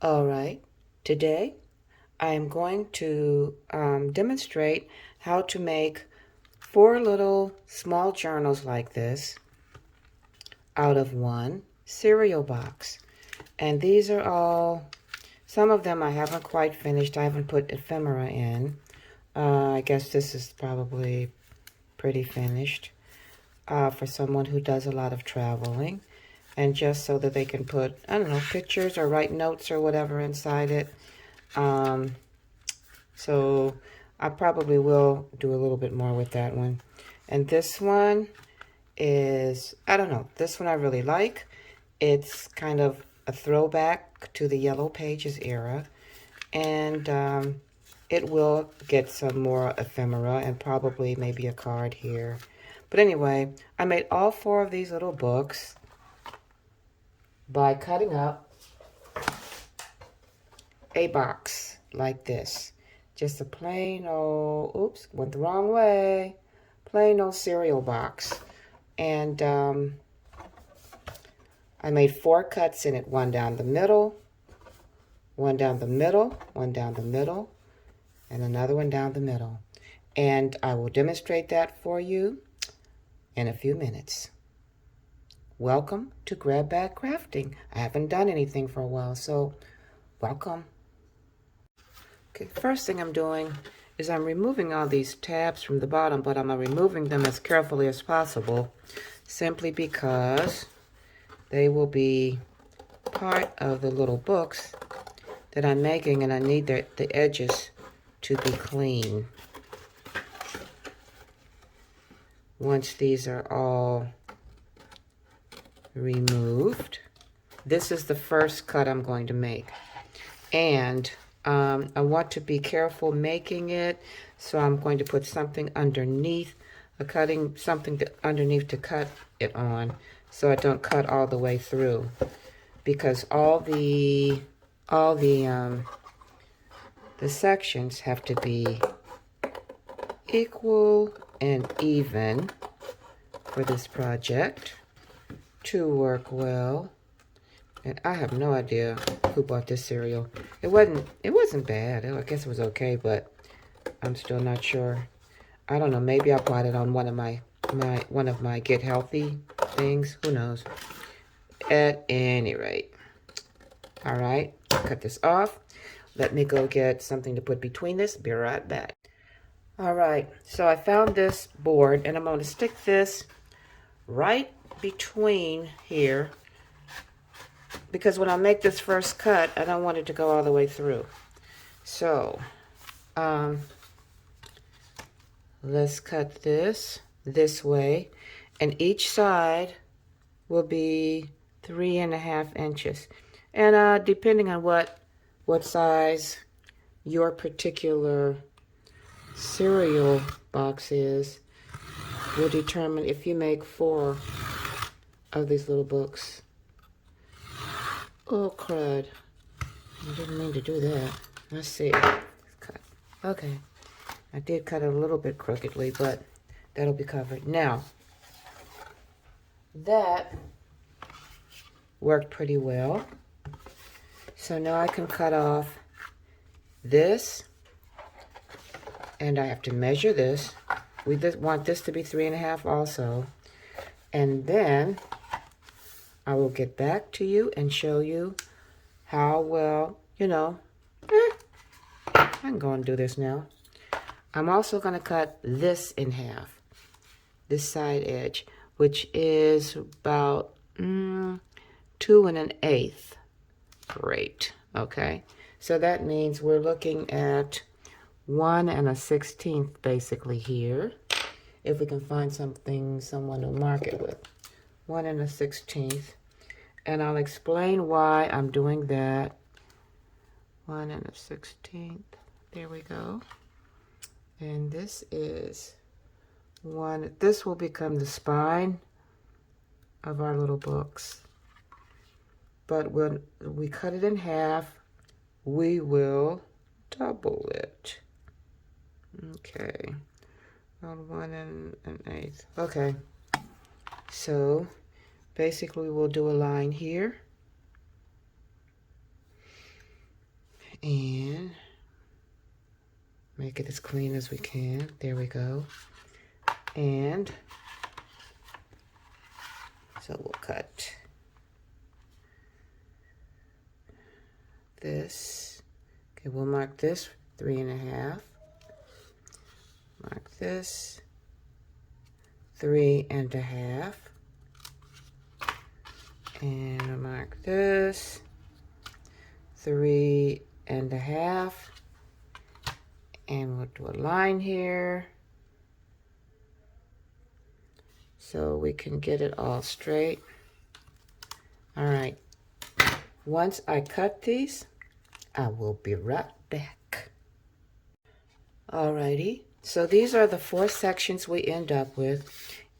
All right, today I am going to demonstrate how to make 4 little small journals like this out of one cereal box. And these are all, some of them I haven't quite finished. I haven't put ephemera in. I guess this is probably pretty finished for someone who does a lot of traveling. And just so that they can put, I don't know, pictures or write notes or whatever inside it. So I probably will do a little bit more with that one. And this one is, I don't know, this one I really like. It's kind of a throwback to the Yellow Pages era. And it will get some more ephemera and probably maybe a card here. But anyway, I made all 4 of these little books by cutting up a box like this. Just a plain old, oops, went the wrong way, plain old cereal box. And I made 4 cuts in it, one down the middle, one down the middle, one down the middle, and another one down the middle. And I will demonstrate that for you in a few minutes. Welcome to Grab Bag Crafting. I haven't done anything for a while, so welcome. Okay, first thing I'm doing is I'm removing all these tabs from the bottom, but I'm removing them as carefully as possible, simply because they will be part of the little books that I'm making, and I need the edges to be clean. Once these are all removed, this is the first cut I'm going to make. And I want to be careful making it, so I'm going to put something underneath, something underneath to cut it on, so I don't cut all the way through, because all the sections have to be equal and even for this project to work well. And I have no idea who bought this cereal. It wasn't bad. I guess it was okay, but I'm still not sure. I don't know. Maybe I bought it on one of my Get Healthy things. Who knows? At any rate. All right. Cut this off. Let me go get something to put between this. Be right back. All right. So I found this board, and I'm going to stick this right between here, because when I make this first cut, I don't want it to go all the way through. So, let's cut this way, and each side will be 3.5 inches. And depending on what size your particular cereal box is, will determine if you make 4 of these little books. Oh, crud. I didn't mean to do that. Let's see. Cut. Okay. I did cut it a little bit crookedly, but that'll be covered. Now, that worked pretty well. So now I can cut off this, and I have to measure this. We just want this to be 3.5 also. And then I will get back to you and show you how well, I can go and do this now. I'm also going to cut this in half, this side edge, which is about 2 1/8. Great. Okay. So that means we're looking at 1 1/16 basically here. If we can find someone to mark it with. 1 1/16. And I'll explain why I'm doing that. 1 1/16. There we go. And this is 1. This will become the spine of our little books. But when we cut it in half, we will double it. Okay. On 1 1/8. Okay. So – basically, we'll do a line here. And make it as clean as we can. There we go. And so we'll cut this. Okay, we'll mark this 3.5. Mark this 3.5. And I'll mark this 3.5. And we'll do a line here so we can get it all straight. All right. Once I cut these, I will be right back. Alrighty. So these are the 4 sections we end up with.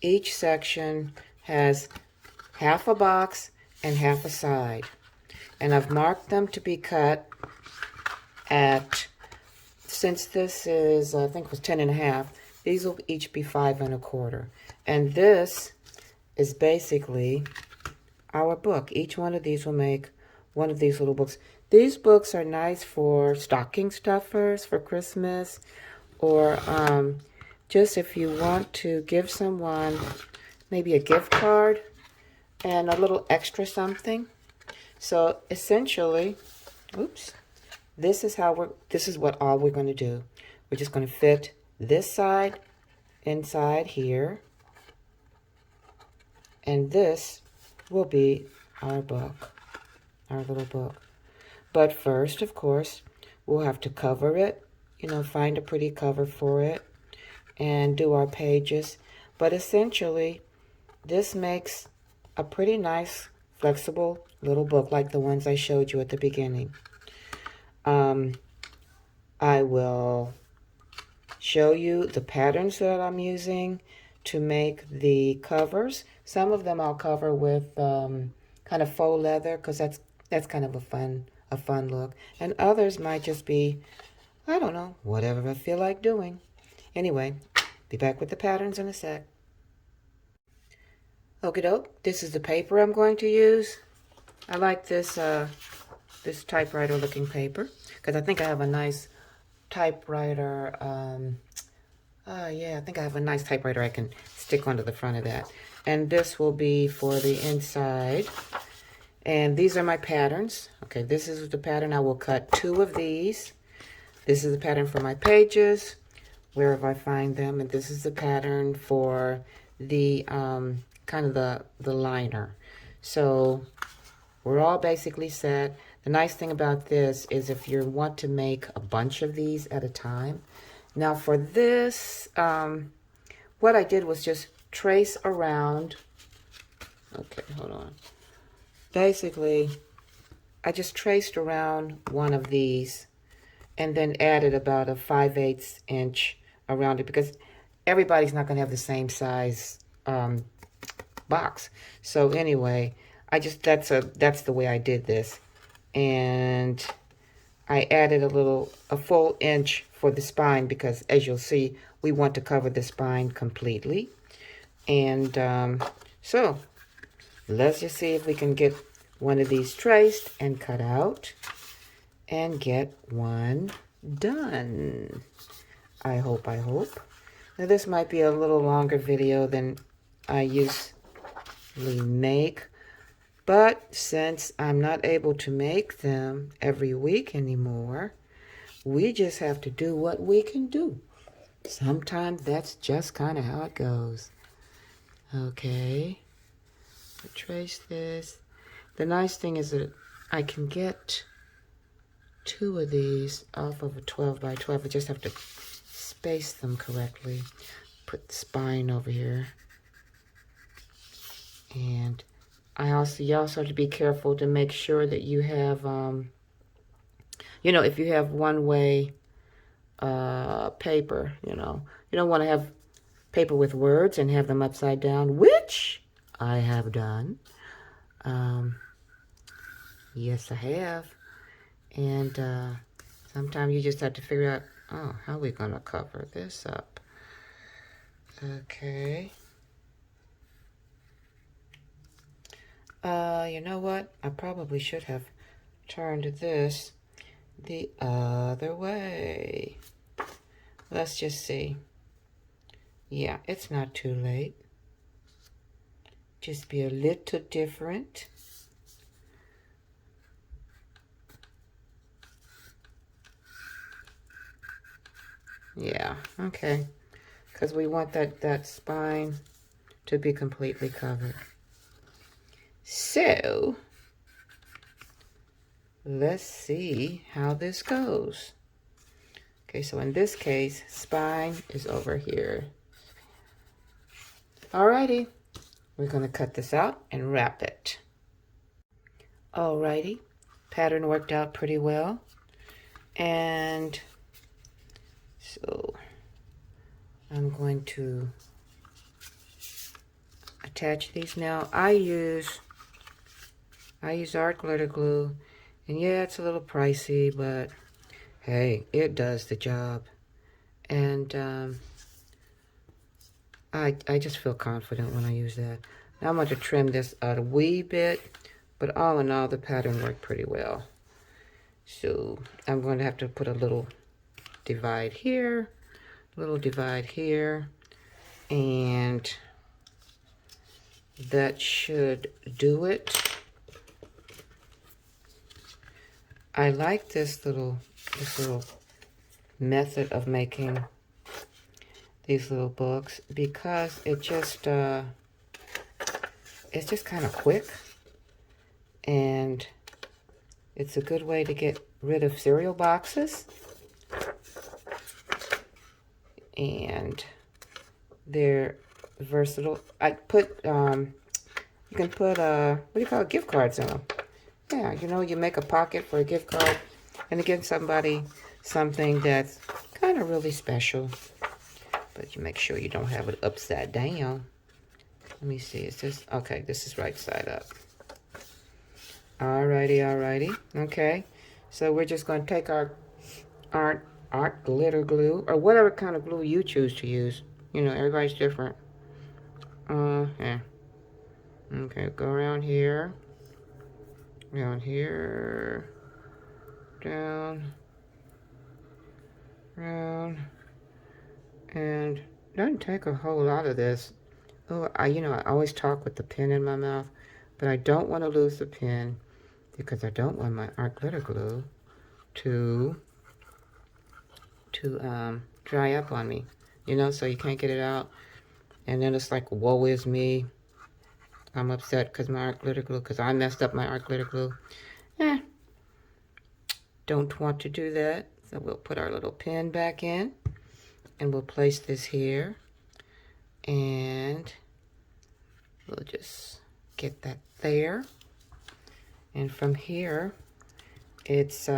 Each section has half a box and half a side. And I've marked them to be cut at, since this is, I think it was 10.5, these will each be 5.25. And this is basically our book. Each one of these will make one of these little books. These books are nice for stocking stuffers for Christmas, or just if you want to give someone maybe a gift card and a little extra something. So essentially, oops, this is what all we're going to do. We're just going to fit this side inside here, and this will be our book, our little book. But first, of course, we'll have to cover it, you know, find a pretty cover for it and do our pages. But essentially, this makes a pretty nice, flexible little book like the ones I showed you at the beginning. I will show you the patterns that I'm using to make the covers. Some of them I'll cover with kind of faux leather, because that's kind of a fun look. And others might just be, I don't know, whatever I feel like doing. Anyway, be back with the patterns in a sec. Okie doke, this is the paper I'm going to use. I like this this typewriter looking paper, because I think I have a nice typewriter. Yeah, I think I have a nice typewriter I can stick onto the front of that. And this will be for the inside. And these are my patterns. Okay, this is the pattern. I will cut 2 of these. This is the pattern for my pages, wherever I find them. And this is the pattern for the kind of the liner. So we're all basically set. The nice thing about this is if you want to make a bunch of these at a time. Now for this, what I did was just trace around. Okay, hold on. Basically, I just traced around one of these and then added about a 5/8 inch around it, because everybody's not going to have the same size box. So anyway, that's the way I did this. And I added a full inch for the spine, because as you'll see, we want to cover the spine completely. And so let's just see if we can get one of these traced and cut out and get one done. I hope. Now this might be a little longer video than I usually make, but since I'm not able to make them every week anymore, we just have to do what we can do. Sometimes that's just kind of how it goes. Okay, so trace this. The nice thing is that I can get 2 of these off of a 12 by 12. I just have to space them correctly. Put the spine over here. And you also have to be careful to make sure that you have, you know, if you have one-way paper, you know, you don't want to have paper with words and have them upside down, which I have done. Yes, I have. And sometimes you just have to figure out, oh, how are we going to cover this up? Okay. You know what? I probably should have turned this the other way. Let's just see. Yeah, it's not too late. Just be a little different. Yeah, okay. Because we want that spine to be completely covered. So, let's see how this goes. Okay, so in this case, spine is over here. Alrighty, we're gonna cut this out and wrap it. Alrighty, pattern worked out pretty well. And so I'm going to attach these now. I use art glitter glue, and yeah, it's a little pricey, but hey, it does the job. And I just feel confident when I use that. Now I'm going to trim this out a wee bit, but all in all, the pattern worked pretty well. So I'm going to have to put a little divide here, and that should do it. I like this little method of making these little books because it's just kind of quick, and it's a good way to get rid of cereal boxes, and they're versatile. I put you can put what do you call it, gift cards in them. Yeah, you know, you make a pocket for a gift card and to give somebody something that's kind of really special. But you make sure you don't have it upside down. Let me see, is this, okay, this is right side up. Alrighty. Okay, so we're just going to take our art glitter glue, or whatever kind of glue you choose to use. You know, everybody's different. Yeah. Okay, go around here, down, around, and doesn't take a whole lot of this. Oh, I always talk with the pen in my mouth, but I don't want to lose the pen because I don't want my art glitter glue to dry up on me, so you can't get it out. And then it's like, woe is me. I'm upset because my art glitter glue, because I messed up my art glitter glue. Don't want to do that. So we'll put our little pen back in, and we'll place this here, and we'll just get that there. And from here, it's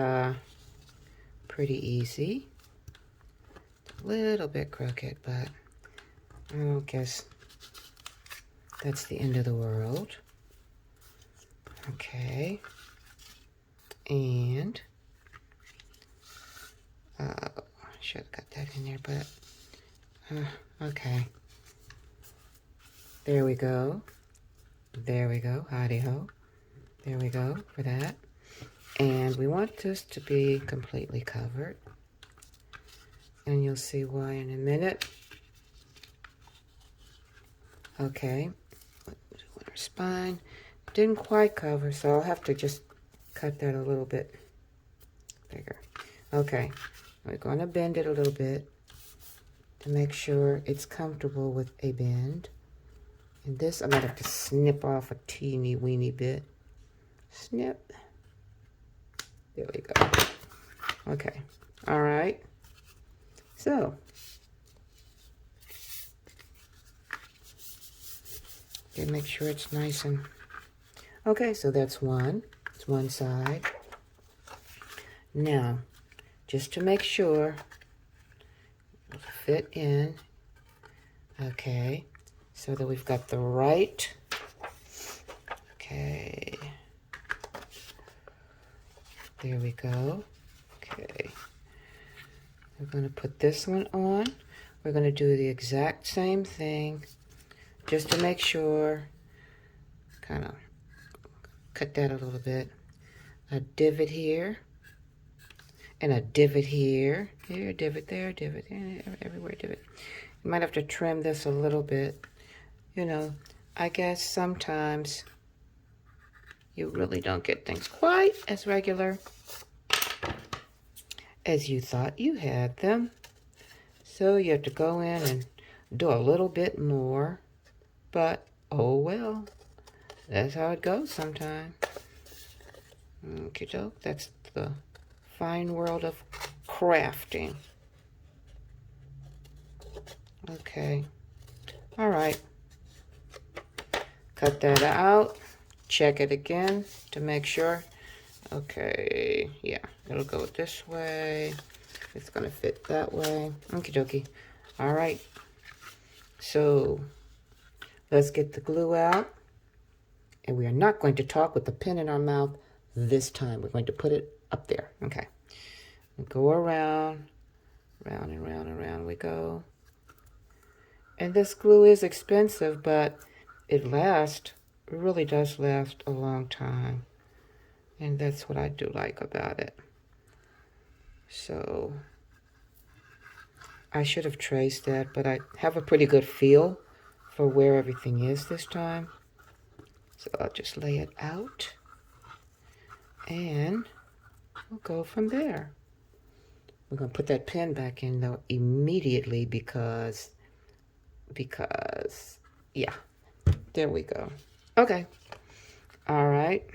pretty easy. A little bit crooked, but I don't guess that's the end of the world. Okay. And should have got that in there, but okay. There we go. Howdy ho. There we go for that. And we want this to be completely covered. And you'll see why in a minute. Okay. Our spine didn't quite cover, so I'll have to just cut that a little bit bigger. Okay. We're going to bend it a little bit to make sure it's comfortable with a bend. And this, I'm going to have to snip off a teeny weeny bit. Snip. There we go. Okay. All right. So, okay, make sure it's nice and... Okay, so that's one. It's one side. Now, just to make sure it'll fit in, okay, so that we've got the right, okay, there we go. Okay, we're going to put this one on. We're going to do the exact same thing, just to make sure, kind of cut that a little bit, a divot here, And a divot here. Here, divot there, divot there, everywhere divot. You might have to trim this a little bit. You know, I guess sometimes you really don't get things quite as regular as you thought you had them. So you have to go in and do a little bit more. But, oh well. That's how it goes sometimes. Okay, doke. That's the fine world of crafting. Okay. All right. Cut that out. Check it again to make sure. Okay. Yeah, it'll go this way. It's going to fit that way. Okie dokie. All right. So let's get the glue out. And we are not going to talk with the pen in our mouth this time. We're going to put it up there. Okay. Go around. Round and round and round we go. And this glue is expensive, but it lasts. It really does last a long time. And that's what I do like about it. So I should have traced that, but I have a pretty good feel for where everything is this time. So I'll just lay it out and we'll go from there. We're going to put that pen back in though immediately because yeah, there we go. Okay. All right.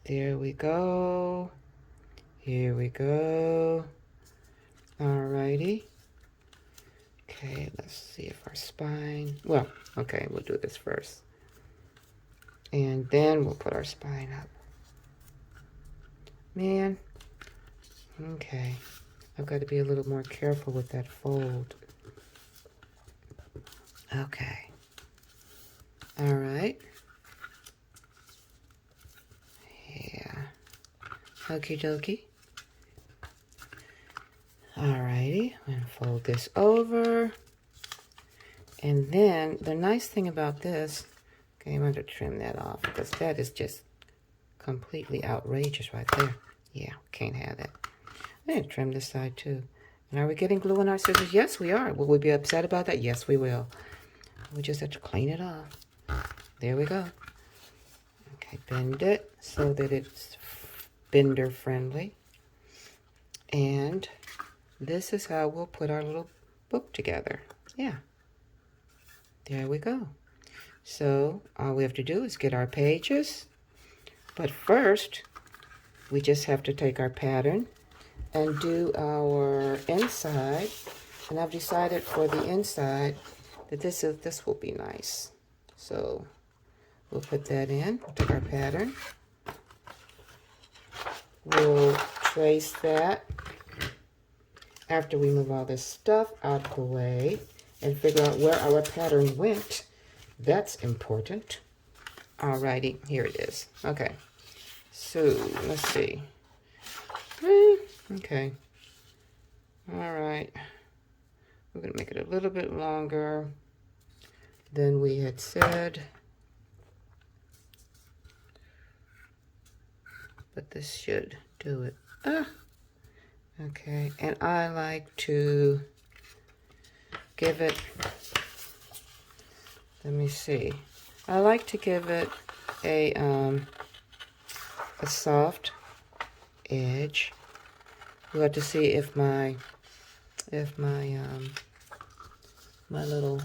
There we go. Here we go. All righty. Okay, let's see if our spine, well, okay, we'll do this first. And then we'll put our spine up. Man, okay. I've got to be a little more careful with that fold. Okay. All right. Yeah. Okie dokie. Alrighty, I'm going to fold this over. And then the nice thing about this, okay, I'm going to trim that off because that is just completely outrageous right there. Yeah, can't have that. I'm going to trim this side too. And are we getting glue in our scissors? Yes, we are. Will we be upset about that? Yes, we will. We just have to clean it off. There we go. Okay, bend it so that it's bender friendly. And this is how we'll put our little book together. Yeah. There we go. So all we have to do is get our pages. But first, we just have to take our pattern and do our inside. And I've decided for the inside that this will be nice. So we'll put that in. We'll take our pattern. We'll trace that after we move all this stuff out of the way and figure out where our pattern went. That's important. Alrighty, here it is. Okay, so let's see. Okay, all right. We're gonna make it a little bit longer than we had said. But this should do it. Okay, and I like to give it, let me see. I like to give it a soft edge. We'll have to see if my my little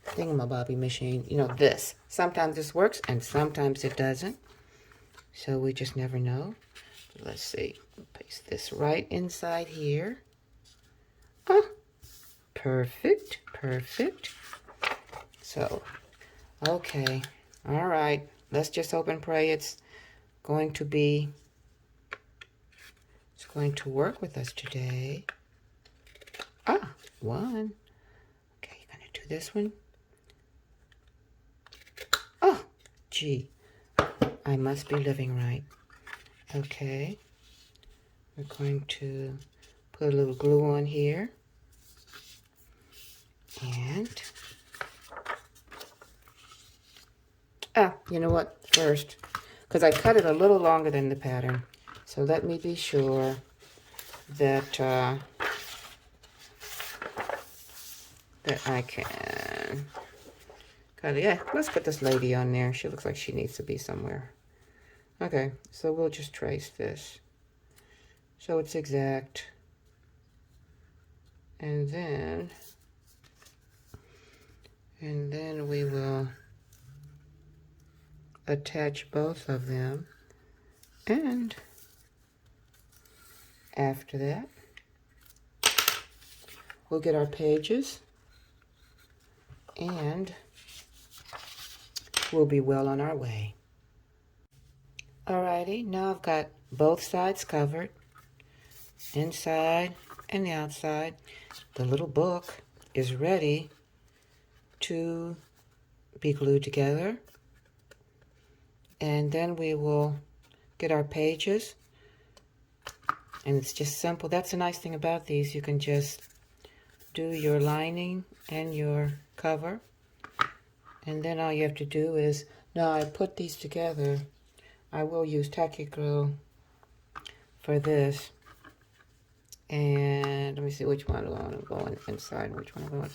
thingamabobby machine, you know, this. Sometimes this works and sometimes it doesn't. So we just never know. Let's see. Paste this right inside here. Oh, perfect, perfect. So, okay. All right. Let's just hope and pray it's going to work with us today. One. Okay, you're going to do this one. Oh, gee. I must be living right. Okay. We're going to put a little glue on here. And, you know what? First, because I cut it a little longer than the pattern. So let me be sure that that I can. Yeah, let's put this lady on there. She looks like she needs to be somewhere. Okay, so we'll just trace this so it's exact. And then we will attach both of them. And after that, we'll get our pages and we'll be well on our way. Alrighty, now I've got both sides covered, inside and the outside. The little book is ready to be glued together. And then we will get our pages. And it's just simple. That's the nice thing about these. You can just do your lining and your cover. And then all you have to do is, now I put these together. I will use tacky glue for this. And let me see which one I want to go inside and which one I want.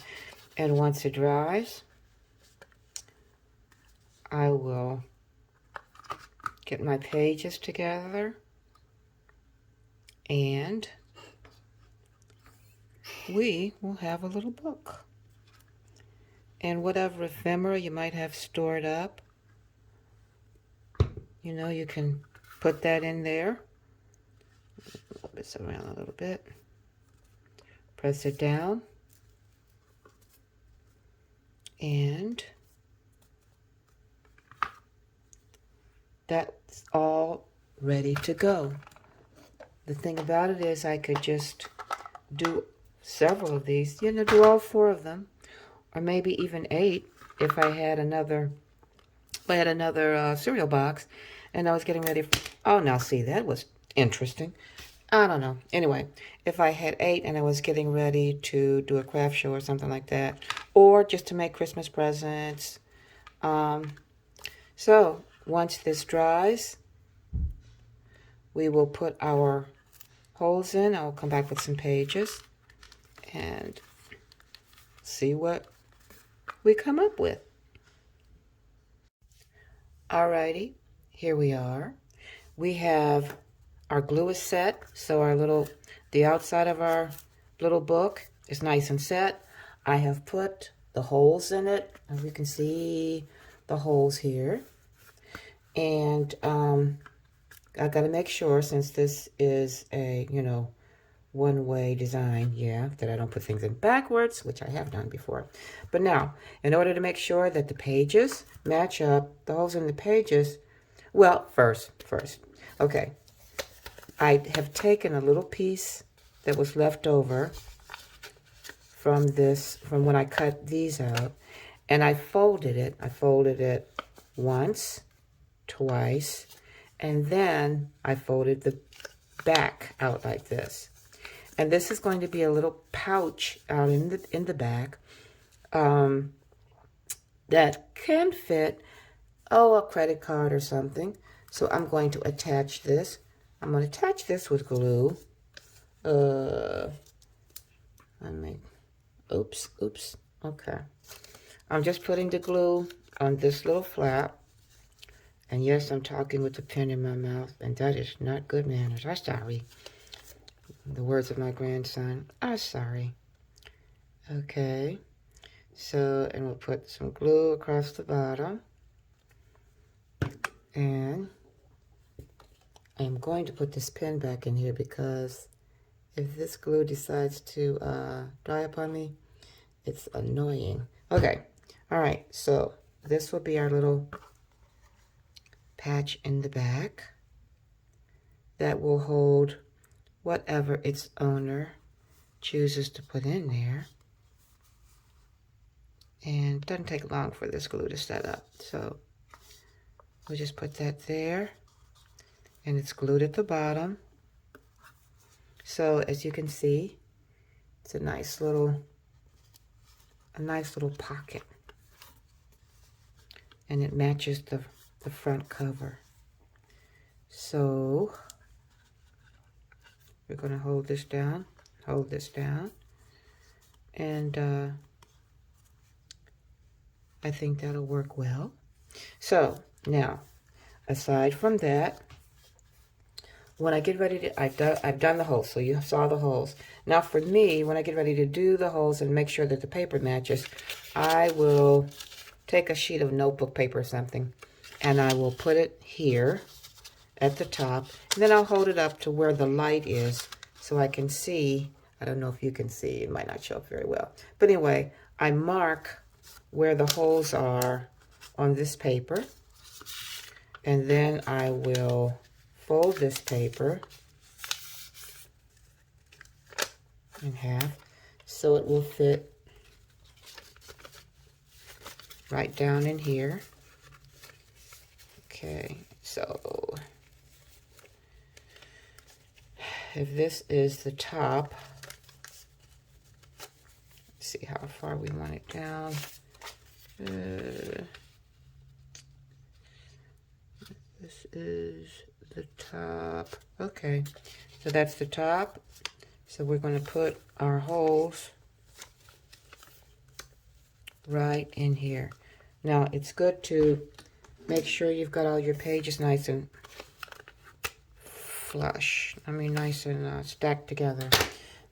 And once it dries, I will get my pages together and we will have a little book. And whatever ephemera you might have stored up, you know, you can put that in there. Move this around a little bit. Press it down. And that's all ready to go. The thing about it is I could just do several of these, you know, do all 4 of them, or maybe even 8 if I had another cereal box and I was getting ready for, oh, now see, that was interesting. I don't know. Anyway, if I had 8 and I was getting ready to do a craft show or something like that, or just to make Christmas presents. So once this dries, we will put our holes in. I'll come back with some pages and see what we come up with. Alrighty, here we are. We have our glue is set, so the outside of our little book is nice and set. I have put the holes in it, as you can see the holes here. And I got to make sure, since this is a, you know, one-way design, that I don't put things in backwards, which I have done before. But now, in order to make sure that the pages match up, the holes in the pages, well, first, okay, I have taken a little piece that was left over from when I cut these out, and I folded it. I folded it once, twice, and then I folded the back out like this. And this is going to be a little pouch out in the back that can fit, a credit card or something. So I'm going to attach this. I'm going to attach this with glue. Oops. Okay. I'm just putting the glue on this little flap. And yes, I'm talking with the pen in my mouth, and that is not good manners. I'm sorry. The words of my grandson, I'm sorry. Okay. So, and we'll put some glue across the bottom. And I'm going to put this pen back in here because if this glue decides to dry up on me, it's annoying. Okay. All right. So this will be our little patch in the back that will hold whatever its owner chooses to put in there. And it doesn't take long for this glue to set up. So we'll just put that there. And it's glued at the bottom. So as you can see, it's a nice little pocket. And it matches the front cover. So we're going to hold this down, and I think that'll work well. So now, aside from that, when I get ready to, I've done the holes, so you saw the holes. Now for me, when I get ready to do the holes and make sure that the paper matches, I will take a sheet of notebook paper or something, and I will put it here at the top, and then I'll hold it up to where the light is so I can see. I don't know if you can see, it might not show up very well. But anyway, I mark where the holes are on this paper, and then I will fold this paper in half so it will fit right down in here. Okay, so if this is the top, let's see how far we want it down. This is the top. Okay, so that's the top. So we're going to put our holes right in here. Now it's good to make sure you've got all your pages nice and flush. I mean nice and stacked together.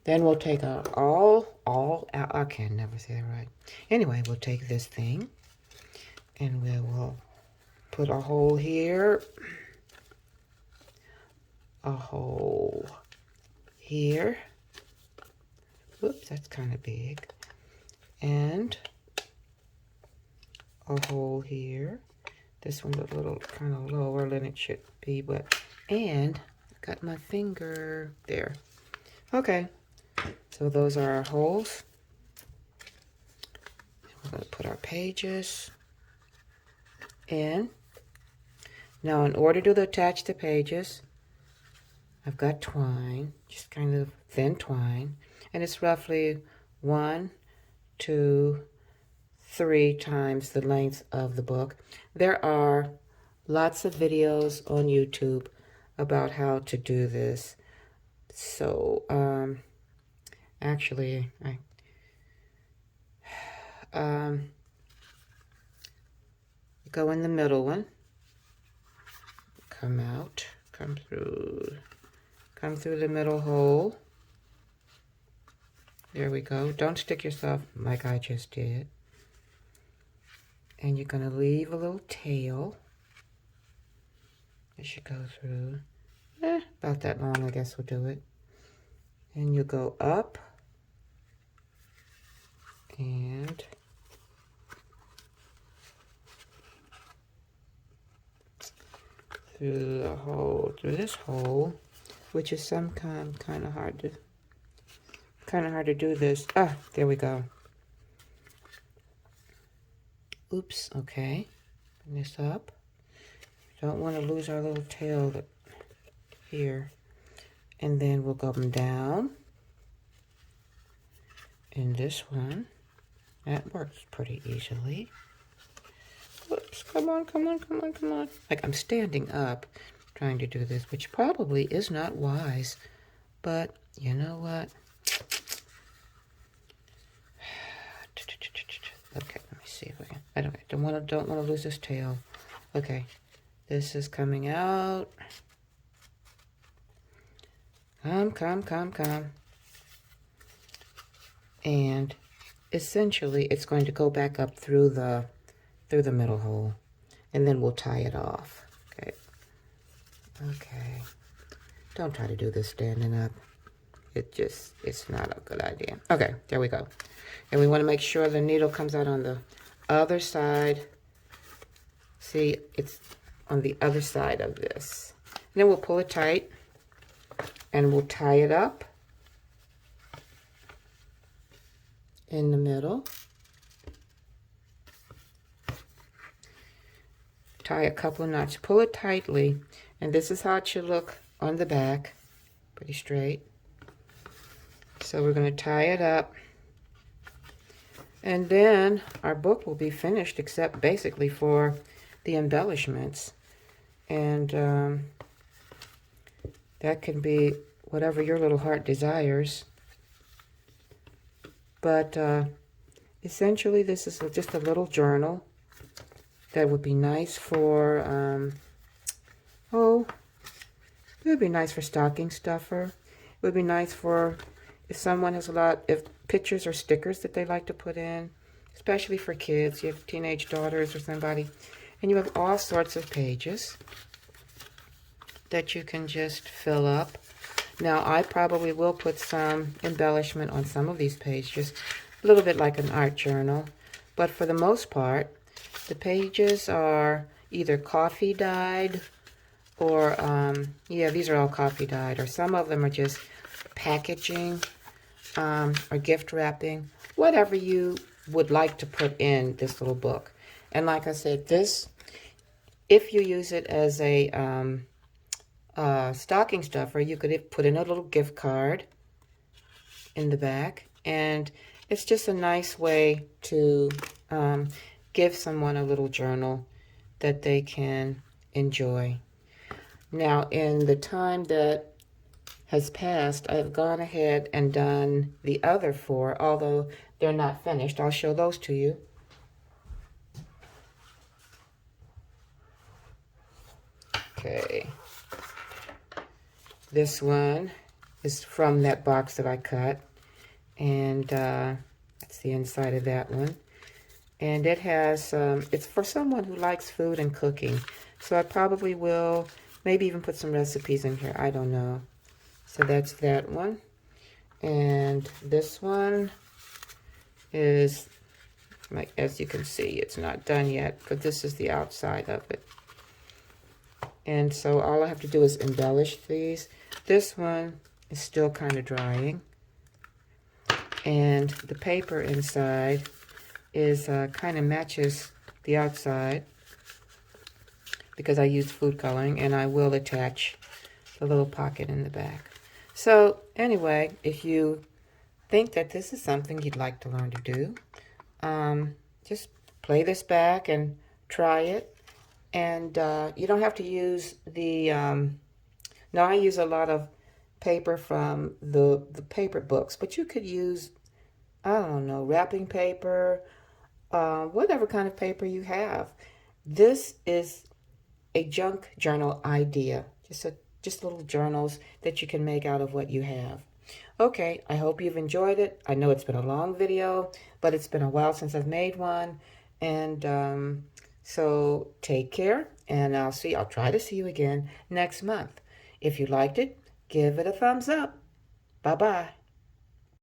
Then we'll take out I can never say that right. Anyway, we'll take this thing and we will put a hole here, a hole here. Whoops, that's kind of big. And a hole here. This one's a little kind of lower than it should be, but, and I got my finger there. Okay, so those are our holes. We're going to put our pages in. Now, in order to attach the pages, I've got twine, just kind of thin twine, and it's roughly 1, 2, 3 times the length of the book. There are lots of videos on YouTube about how to do this. So, actually, go in the middle one, come out, come through the middle hole. There we go. Don't stick yourself like I just did. And you're going to leave a little tail as you go through. About that long, I guess we'll do it. And you go up and through the hole, through this hole, which is some kind of hard to do this. Ah, there we go. Oops, okay. Bring this up. Don't want to lose our little tail here. And then we'll go down. In this one, that works pretty easily. Whoops, come on. Like I'm standing up trying to do this, which probably is not wise. But you know what? Okay, let me see if I can. I don't want to lose this tail. Okay, this is coming out. Come. And essentially, it's going to go back up through the middle hole, and then we'll tie it off. Okay. Don't try to do this standing up. It's not a good idea. Okay, there we go. And we want to make sure the needle comes out on the other side. See, it's on the other side of this. And then we'll pull it tight, and we'll tie it up in the middle. Tie a couple of knots. Pull it tightly, and this is how it should look on the back. Pretty straight. So we're going to tie it up, and then our book will be finished, except basically for the embellishments. And that can be whatever your little heart desires. But essentially, this is just a little journal that would be nice for, it would be nice for stocking stuffer. It would be nice for if someone has if pictures or stickers that they like to put in, especially for kids. You have teenage daughters or somebody, and you have all sorts of pages that you can just fill up. Now, I probably will put some embellishment on some of these pages, a little bit like an art journal. But for the most part, the pages are either coffee dyed or, yeah, these are all coffee dyed, or some of them are just packaging or gift wrapping, whatever you would like to put in this little book. And like I said, this, if you use it as a stocking stuffer, you could put in a little gift card in the back, and it's just a nice way to give someone a little journal that they can enjoy. Now, in the time that has passed, I've gone ahead and done the other 4, although they're not finished. I'll show those to you. Okay. This one is from that box that I cut, and that's the inside of that one. And it has, it's for someone who likes food and cooking. So I probably will maybe even put some recipes in here. I don't know. So that's that one. And this one is, like, as you can see, it's not done yet, but this is the outside of it. And so all I have to do is embellish these. This one is still kind of drying. And the paper inside is kind of matches the outside because I used food coloring, and I will attach the little pocket in the back. So anyway, if you think that this is something you'd like to learn to do, just play this back and try it. And you don't have to use the, now I use a lot of paper from the paper books, but you could use, I don't know, wrapping paper, whatever kind of paper you have. This is a junk journal idea, just little journals that you can make out of what you have. Okay, I hope you've enjoyed it. I know it's been a long video, but it's been a while since I've made one. And so take care, and I'll try to see you again next month. If you liked it, give it a thumbs up. Bye-bye.